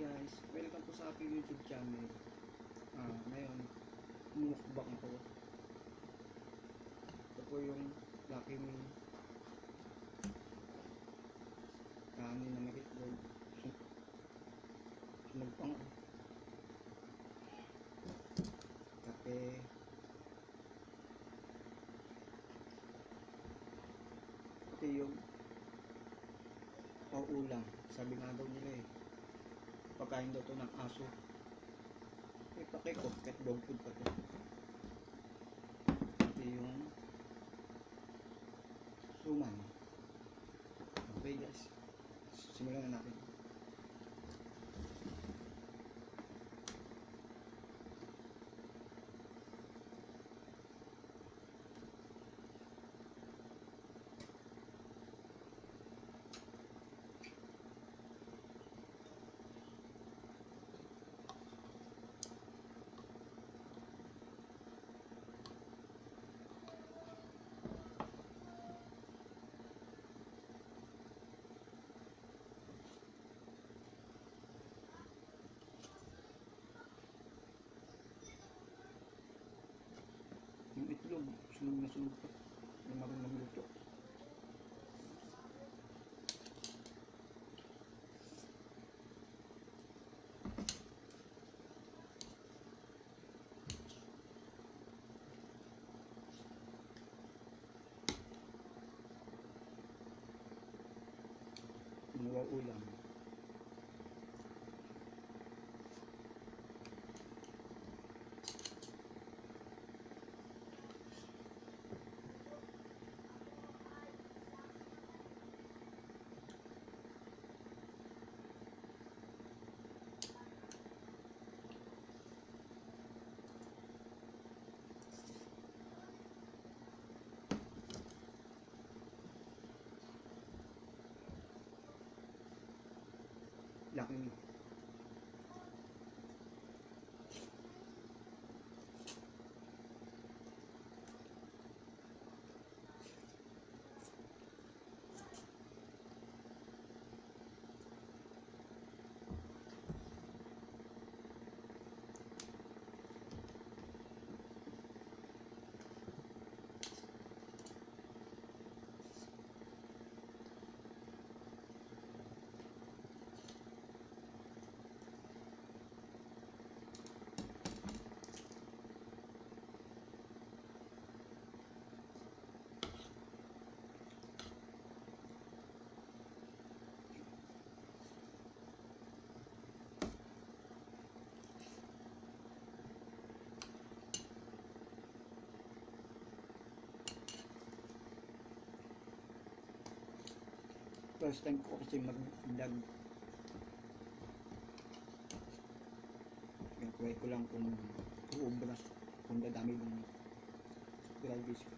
guys, welcome po sa aking YouTube channel. Ngayon, mumukbang ko. Ito po yung aking kanin na may itlog. Sunog pang kape. Ito yung ulam. Sabi nga daw nila pagkain daw to ng aso. Pakiko, pet dog food pa to. Ito yung suman. Okay guys, simulan na natin. Yung itlog, sunog na sunog pa. Yung marunong luto. Mga ulam. Laking first time ko kasi mag-vlog. Kaya ko lang kung uubras, kung dadami ng subscribers ko.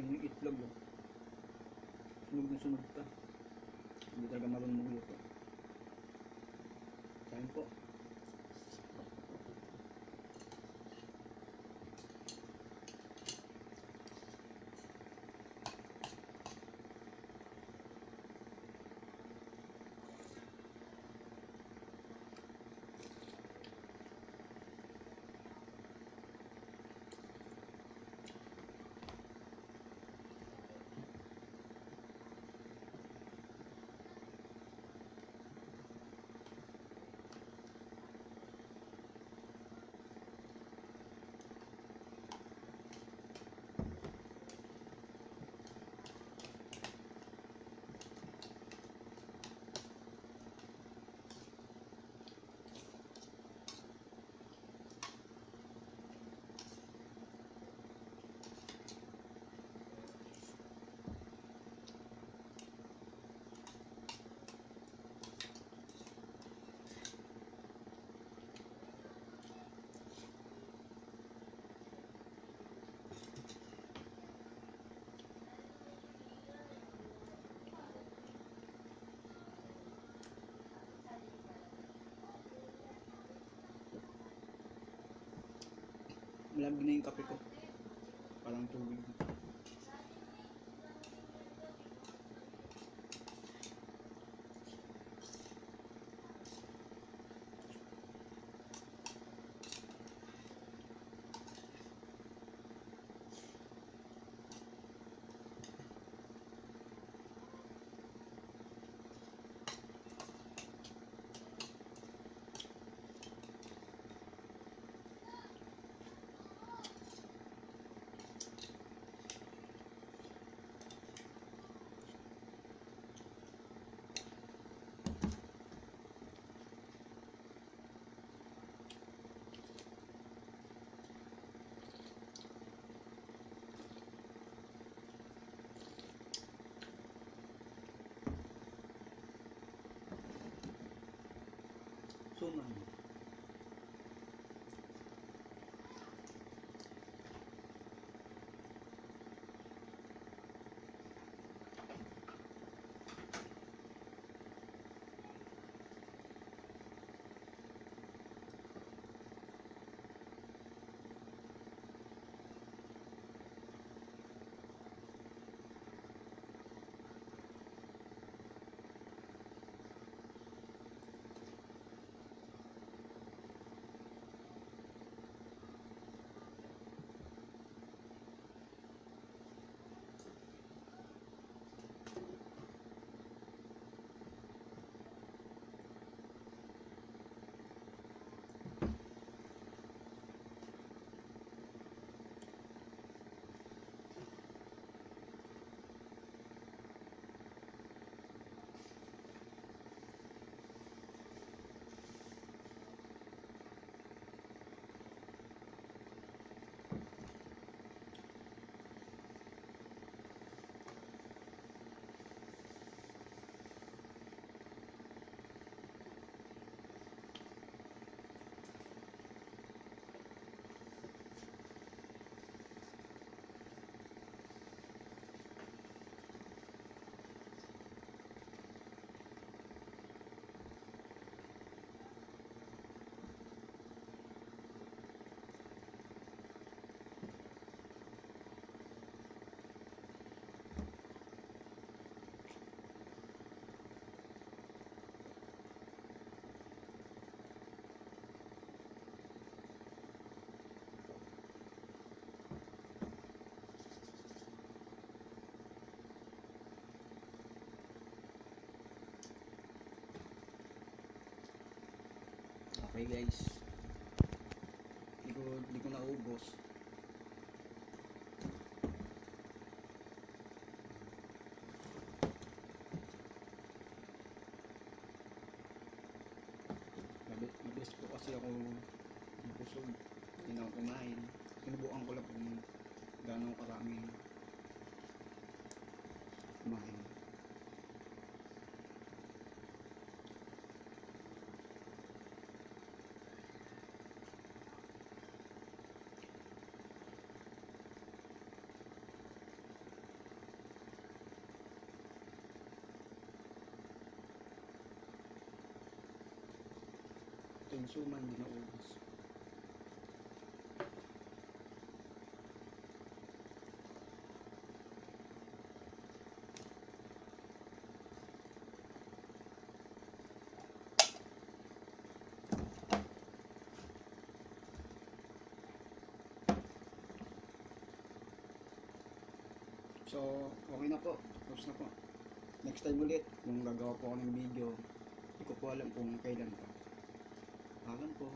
Yung itlog, oh. Sunog na sunog ka. Hindi talaga marunong magluto. Kain po. Malamig na yung kape ko. Parang tubig. Suman. Okay guys, hindi ko naubos. Mabilis po kasi ako busog, hindi na ako kumain. Sinubukan ko lang kung gaano karami kumain. sinusuman, hindi naubos. So, okay na po. Tapos na po. Next time ulit, kung gagawa po ako ng video, hindi ko po alam kung kailan pa. Alam po.